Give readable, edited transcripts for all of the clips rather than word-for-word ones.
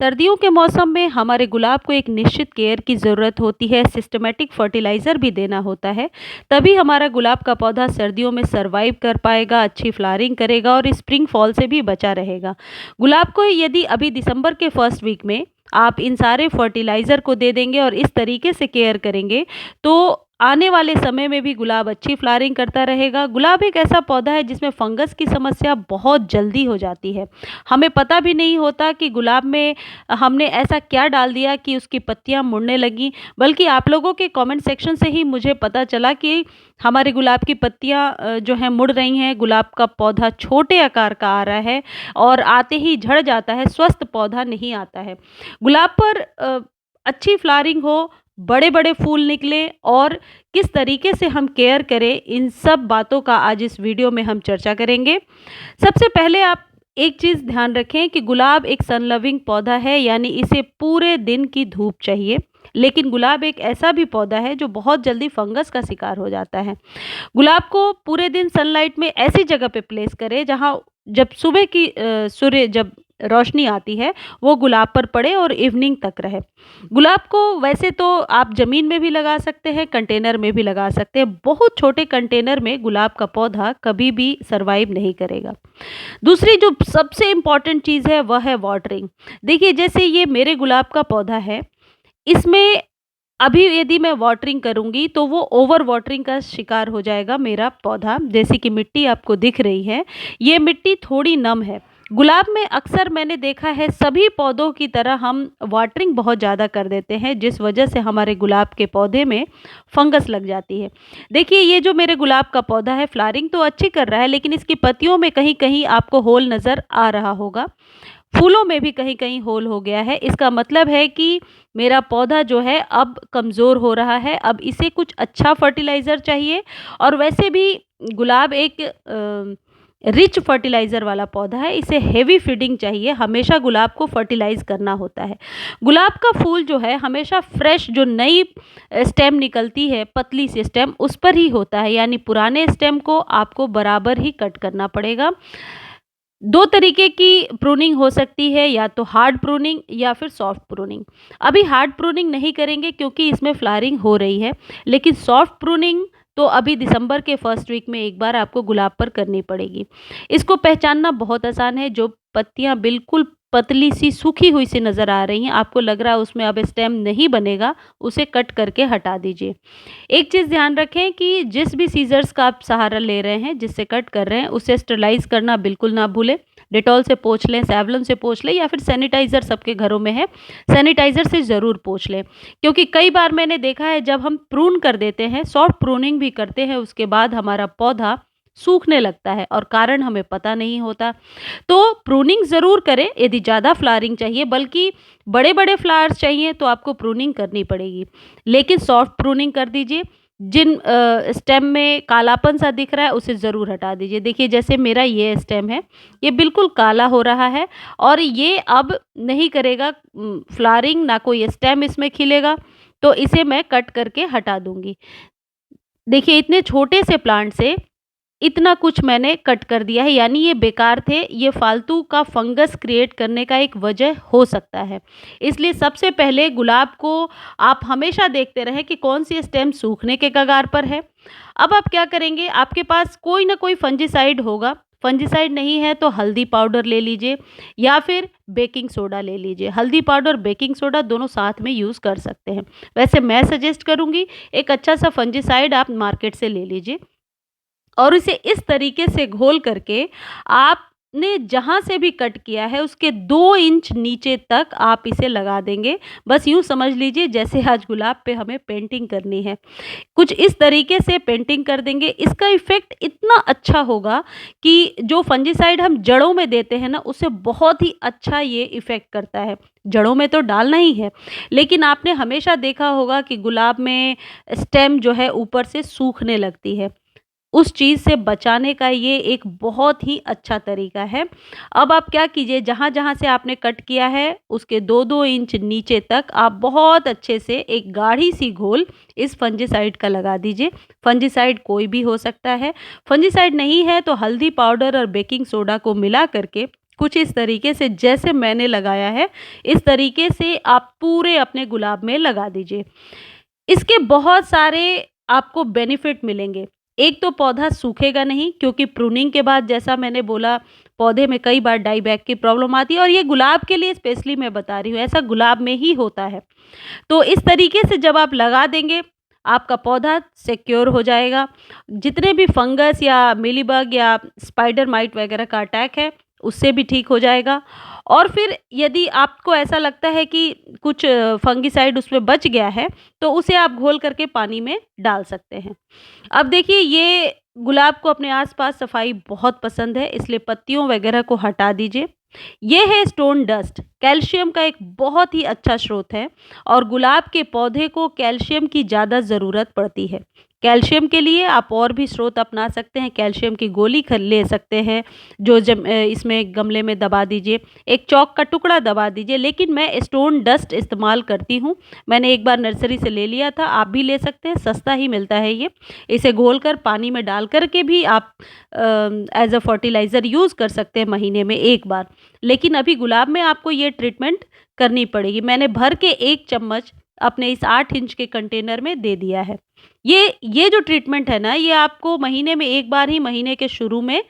सर्दियों के मौसम में हमारे गुलाब को एक निश्चित केयर की ज़रूरत होती है, सिस्टमैटिक फर्टिलाइज़र भी देना होता है, तभी हमारा गुलाब का पौधा सर्दियों में सर्वाइव कर पाएगा, अच्छी फ्लावरिंग करेगा और स्प्रिंग फॉल से भी बचा रहेगा। गुलाब को यदि अभी दिसंबर के फर्स्ट वीक में आप इन सारे फर्टिलाइज़र को दे देंगे और इस तरीके से केयर करेंगे, तो आने वाले समय में भी गुलाब अच्छी फ्लावरिंग करता रहेगा। गुलाब एक ऐसा पौधा है जिसमें फंगस की समस्या बहुत जल्दी हो जाती है। हमें पता भी नहीं होता कि गुलाब में हमने ऐसा क्या डाल दिया कि उसकी पत्तियां मुड़ने लगी, बल्कि आप लोगों के कमेंट सेक्शन से ही मुझे पता चला कि हमारे गुलाब की पत्तियां जो हैं मुड़ रही हैं, गुलाब का पौधा छोटे आकार का आ रहा है और आते ही झड़ जाता है, स्वस्थ पौधा नहीं आता है। गुलाब पर अच्छी फ्लावरिंग हो, बड़े-बड़े फूल निकले और किस तरीके से हम केयर करें, इन सब बातों का आज इस वीडियो में हम चर्चा करेंगे। सबसे पहले आप एक चीज़ ध्यान रखें कि गुलाब एक सन लविंग पौधा है, यानी इसे पूरे दिन की धूप चाहिए। लेकिन गुलाब एक ऐसा भी पौधा है जो बहुत जल्दी फंगस का शिकार हो जाता है। गुलाब को पूरे दिन सनलाइट में ऐसी जगह पे प्लेस करें जहाँ जब सुबह की सूर्य जब रोशनी आती है वो गुलाब पर पड़े और इवनिंग तक रहे। गुलाब को वैसे तो आप ज़मीन में भी लगा सकते हैं, कंटेनर में भी लगा सकते हैं। बहुत छोटे कंटेनर में गुलाब का पौधा कभी भी सर्वाइव नहीं करेगा। दूसरी जो सबसे इम्पोर्टेंट चीज़ है वह है वाटरिंग। देखिए, जैसे ये मेरे गुलाब का पौधा है, इसमें अभी यदि मैं वाटरिंग करूँगी तो वो ओवर वाटरिंग का शिकार हो जाएगा मेरा पौधा। जैसे कि मिट्टी आपको दिख रही है, ये मिट्टी थोड़ी नम है। गुलाब में अक्सर मैंने देखा है सभी पौधों की तरह हम वाटरिंग बहुत ज़्यादा कर देते हैं, जिस वजह से हमारे गुलाब के पौधे में फंगस लग जाती है। देखिए, ये जो मेरे गुलाब का पौधा है फ्लावरिंग तो अच्छी कर रहा है, लेकिन इसकी पत्तियों में कहीं-कहीं आपको होल नज़र आ रहा होगा। फूलों में भी कहीं-कहीं होल हो गया है। इसका मतलब है कि मेरा पौधा जो है अब कमज़ोर हो रहा है, अब इसे कुछ अच्छा फर्टिलाइज़र चाहिए। और वैसे भी गुलाब एक रिच फर्टिलाइज़र वाला पौधा है, इसे हेवी फीडिंग चाहिए, हमेशा गुलाब को फर्टिलाइज़ करना होता है। गुलाब का फूल जो है हमेशा फ्रेश जो नई स्टेम निकलती है, पतली सी स्टेम, उस पर ही होता है, यानी पुराने स्टेम को आपको बराबर ही कट करना पड़ेगा। 2 तरीके की प्रूनिंग हो सकती है, या तो हार्ड प्रूनिंग या फिर सॉफ्ट प्रूनिंग। अभी हार्ड प्रूनिंग नहीं करेंगे क्योंकि इसमें फ्लावरिंग हो रही है, लेकिन सॉफ्ट प्रूनिंग तो अभी दिसंबर के फर्स्ट वीक में एक बार आपको गुलाब पर करनी पड़ेगी। इसको पहचानना बहुत आसान है, जो पत्तियां बिल्कुल पतली सी सूखी हुई सी नज़र आ रही हैं, आपको लग रहा है उसमें अब स्टेम नहीं बनेगा, उसे कट करके हटा दीजिए। एक चीज़ ध्यान रखें कि जिस भी सीज़र्स का आप सहारा ले रहे हैं, जिससे कट कर रहे हैं, उसे स्टरलाइज़ करना बिल्कुल ना भूलें। डेटॉल से पोंछ लें, सेवलॉन से पोंछ लें, या फिर सैनिटाइज़र सबके घरों में है, सैनिटाइज़र से ज़रूर पोंछ लें। क्योंकि कई बार मैंने देखा है जब हम प्रून कर देते हैं, सॉफ्ट प्रूनिंग भी करते हैं, उसके बाद हमारा पौधा सूखने लगता है और कारण हमें पता नहीं होता। तो प्रूनिंग ज़रूर करें यदि ज़्यादा फ्लावरिंग चाहिए, बल्कि बड़े-बड़े फ्लावर्स चाहिए तो आपको प्रूनिंग करनी पड़ेगी। लेकिन सॉफ्ट प्रूनिंग कर दीजिए। जिन स्टेम में कालापन सा दिख रहा है उसे ज़रूर हटा दीजिए। देखिए, जैसे मेरा ये स्टेम है, ये बिल्कुल काला हो रहा है और ये अब नहीं करेगा फ्लावरिंग, ना कोई स्टेम इसमें खिलेगा, तो इसे मैं कट करके हटा दूँगी। देखिए, इतने छोटे से प्लांट से इतना कुछ मैंने कट कर दिया है, यानी ये बेकार थे, ये फालतू का फंगस क्रिएट करने का एक वजह हो सकता है। इसलिए सबसे पहले गुलाब को आप हमेशा देखते रहें कि कौन सी स्टेम सूखने के कगार पर है। अब आप क्या करेंगे, आपके पास कोई ना कोई फंजीसाइड होगा, फंजीसाइड नहीं है तो हल्दी पाउडर ले लीजिए या फिर बेकिंग सोडा ले लीजिए। हल्दी पाउडर, बेकिंग सोडा दोनों साथ में यूज़ कर सकते हैं। वैसे मैं सजेस्ट करूँगी एक अच्छा सा फंजीसाइड आप मार्केट से ले लीजिए और इसे इस तरीके से घोल करके आपने जहाँ से भी कट किया है उसके 2 इंच नीचे तक आप इसे लगा देंगे। बस यूँ समझ लीजिए जैसे आज गुलाब पे हमें पेंटिंग करनी है, कुछ इस तरीके से पेंटिंग कर देंगे। इसका इफ़ेक्ट इतना अच्छा होगा कि जो फंजीसाइड हम जड़ों में देते हैं ना, उससे बहुत ही अच्छा ये इफ़ेक्ट करता है। जड़ों में तो डालना ही है, लेकिन आपने हमेशा देखा होगा कि गुलाब में स्टेम जो है ऊपर से सूखने लगती है। उस चीज़ से बचाने का ये एक बहुत ही अच्छा तरीका है। अब आप क्या कीजिए, जहाँ-जहाँ से आपने कट किया है उसके 2-2 इंच नीचे तक आप बहुत अच्छे से एक गाढ़ी सी घोल इस फंजीसाइड का लगा दीजिए। फंजीसाइड कोई भी हो सकता है, फंजीसाइड नहीं है तो हल्दी पाउडर और बेकिंग सोडा को मिला करके कुछ इस तरीके से जैसे मैंने लगाया है, इस तरीके से आप पूरे अपने गुलाब में लगा दीजिए। इसके बहुत सारे आपको बेनिफिट मिलेंगे। एक तो पौधा सूखेगा नहीं, क्योंकि प्रूनिंग के बाद जैसा मैंने बोला, पौधे में कई बार डाई बैक की प्रॉब्लम आती है और ये गुलाब के लिए स्पेशली मैं बता रही हूँ, ऐसा गुलाब में ही होता है। तो इस तरीके से जब आप लगा देंगे, आपका पौधा सिक्योर हो जाएगा। जितने भी फंगस या मिलीबग या स्पाइडर माइट वगैरह का अटैक है, उससे भी ठीक हो जाएगा। और फिर यदि आपको ऐसा लगता है कि कुछ फंगिसाइड उसमें बच गया है, तो उसे आप घोल करके पानी में डाल सकते हैं। अब देखिए, ये गुलाब को अपने आस-पास सफाई बहुत पसंद है, इसलिए पत्तियों वगैरह को हटा दीजिए। ये है स्टोन डस्ट, कैल्शियम का एक बहुत ही अच्छा स्रोत है और गुलाब के पौधे को कैल्शियम की ज़्यादा ज़रूरत पड़ती है। कैल्शियम के लिए आप और भी स्रोत अपना सकते हैं, कैल्शियम की गोली ले सकते हैं, जो इसमें गमले में दबा दीजिए, एक चॉक का टुकड़ा दबा दीजिए, लेकिन मैं स्टोन डस्ट इस्तेमाल करती हूँ। मैंने एक बार नर्सरी से ले लिया था, आप भी ले सकते हैं, सस्ता ही मिलता है ये। इसे घोलकर पानी में डाल कर के भी आप एज़ अ फर्टिलाइज़र यूज़ कर सकते हैं महीने में 1 बार। लेकिन अभी गुलाब में आपको ये ट्रीटमेंट करनी पड़ेगी। मैंने भर के 1 चम्मच अपने इस 8 इंच के कंटेनर में दे दिया है। ये जो ट्रीटमेंट है ना, ये आपको महीने में 1 बार ही महीने के शुरू में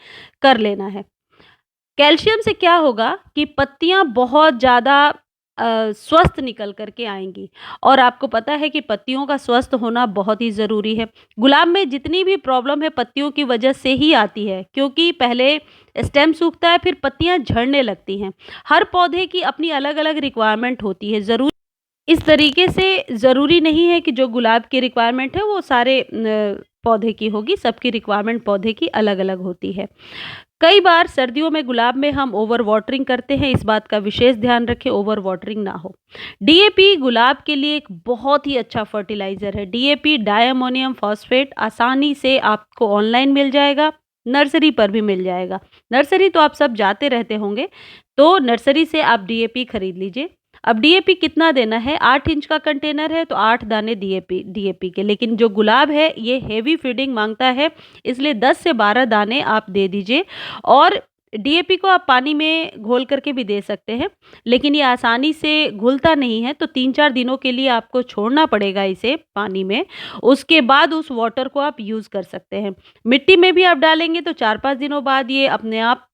कर लेना है। कैल्शियम से क्या होगा कि पत्तियाँ बहुत ज़्यादा स्वस्थ निकल कर के आएँगी और आपको पता है कि पत्तियों का स्वस्थ होना बहुत ही ज़रूरी है। गुलाब में जितनी भी प्रॉब्लम है पत्तियों की वजह से ही आती है, क्योंकि पहले स्टेम सूखता है, फिर पत्तियाँ झड़ने लगती हैं। हर पौधे की अपनी अलग-अलग रिक्वायरमेंट होती है। इस तरीके से ज़रूरी नहीं है कि जो गुलाब की रिक्वायरमेंट है वो सारे पौधे की होगी, सबकी रिक्वायरमेंट पौधे की अलग-अलग होती है। कई बार सर्दियों में गुलाब में हम ओवर वाटरिंग करते हैं, इस बात का विशेष ध्यान रखें, ओवर वाटरिंग ना हो। डीएपी गुलाब के लिए एक बहुत ही अच्छा फर्टिलाइज़र है। डीएपी डायमोनियम फॉस्फेट आसानी से आपको ऑनलाइन मिल जाएगा, नर्सरी पर भी मिल जाएगा। नर्सरी तो आप सब जाते रहते होंगे, तो नर्सरी से आप डीएपी खरीद लीजिए। अब डीएपी कितना देना है, 8 इंच का कंटेनर है तो 8 दाने डीएपी डीएपी के, लेकिन जो गुलाब है ये हेवी फीडिंग मांगता है, इसलिए 10 से 12 दाने आप दे दीजिए। और डीएपी को आप पानी में घोल करके भी दे सकते हैं, लेकिन ये आसानी से घुलता नहीं है, तो 3-4 दिनों के लिए आपको छोड़ना पड़ेगा इसे पानी में। उसके बाद उस वाटर को आप यूज़ कर सकते हैं। मिट्टी में भी आप डालेंगे तो 4-5 दिनों बाद ये अपने आप,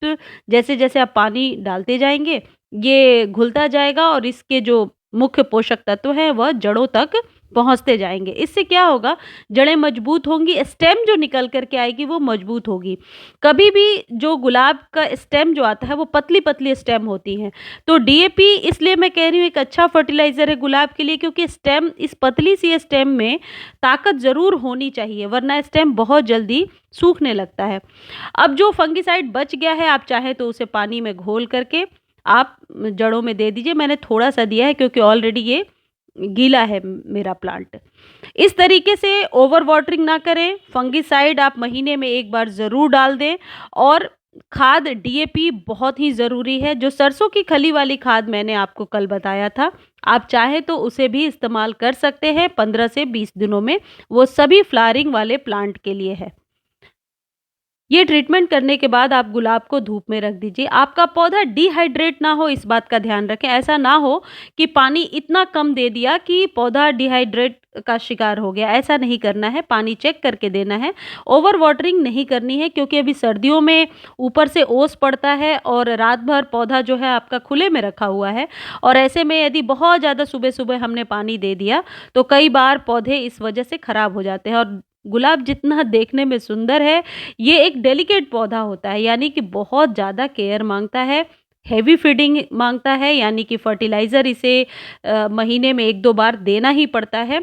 जैसे-जैसे आप पानी डालते जाएँगे, ये घुलता जाएगा और इसके जो मुख्य पोषक तत्व हैं वह जड़ों तक पहुँचते जाएँगे। इससे क्या होगा, जड़ें मजबूत होंगी, स्टेम जो निकल कर के आएगी वो मजबूत होगी। कभी भी जो गुलाब का स्टेम जो आता है वो पतली-पतली स्टेम होती हैं। तो डीएपी इसलिए मैं कह रही हूँ एक अच्छा फर्टिलाइज़र है गुलाब के लिए, क्योंकि स्टेम, इस पतली सी स्टेम में ताकत ज़रूर होनी चाहिए, वरना स्टेम बहुत जल्दी सूखने लगता है। अब जो फंगिसाइड बच गया है, आप चाहें तो उसे पानी में घोल करके आप जड़ों में दे दीजिए। मैंने थोड़ा-सा दिया है क्योंकि ऑलरेडी ये गीला है मेरा प्लांट। इस तरीके से ओवर वाटरिंग ना करें, फंगिसाइड आप महीने में 1 बार ज़रूर डाल दें और खाद डीएपी बहुत ही ज़रूरी है। जो सरसों की खली वाली खाद मैंने आपको कल बताया था, आप चाहें तो उसे भी इस्तेमाल कर सकते हैं 15 से 20 दिनों में, वो सभी फ्लावरिंग वाले प्लांट के लिए है। ये ट्रीटमेंट करने के बाद आप गुलाब को धूप में रख दीजिए। आपका पौधा डिहाइड्रेट ना हो, इस बात का ध्यान रखें। ऐसा ना हो कि पानी इतना कम दे दिया कि पौधा डिहाइड्रेट का शिकार हो गया, ऐसा नहीं करना है। पानी चेक करके देना है। ओवर वाटरिंग नहीं करनी है, क्योंकि अभी सर्दियों में ऊपर से ओस पड़ता है और रात भर पौधा जो है आपका खुले में रखा हुआ है, और ऐसे में यदि बहुत ज़्यादा सुबह-सुबह हमने पानी दे दिया तो कई बार पौधे इस वजह से खराब हो जाते हैं। और गुलाब जितना देखने में सुंदर है, ये एक डेलिकेट पौधा होता है, यानी कि बहुत ज़्यादा केयर मांगता है, हेवी फीडिंग मांगता है, यानी कि फर्टिलाइज़र इसे महीने में 1-2 बार देना ही पड़ता है।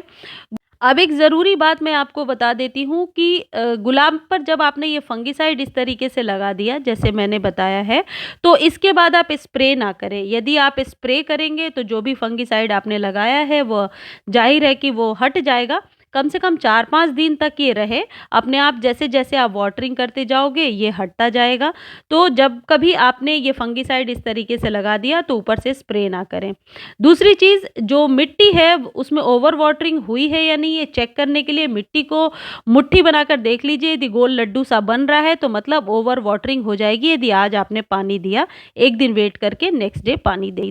अब एक ज़रूरी बात मैं आपको बता देती हूँ कि गुलाब पर जब आपने ये फंगिसाइड इस तरीके से लगा दिया जैसे मैंने बताया है, तो इसके बाद आप स्प्रे ना करें। यदि आप स्प्रे करेंगे तो जो भी फंगिसाइड आपने लगाया है वो ज़ाहिर है कि वो हट जाएगा। कम से कम 4-5 दिन तक ये रहे, अपने आप जैसे-जैसे आप वाटरिंग करते जाओगे ये हटता जाएगा। तो जब कभी आपने ये फंगिसाइड इस तरीके से लगा दिया तो ऊपर से स्प्रे ना करें। दूसरी चीज़, जो मिट्टी है उसमें ओवर वाटरिंग हुई है या नहीं, ये चेक करने के लिए मिट्टी को मुट्ठी बनाकर देख लीजिए। यदि गोल लड्डू सा बन रहा है तो मतलब ओवर वाटरिंग हो जाएगी। यदि आज आपने पानी दिया, 1 दिन वेट करके नेक्स्ट डे पानी दे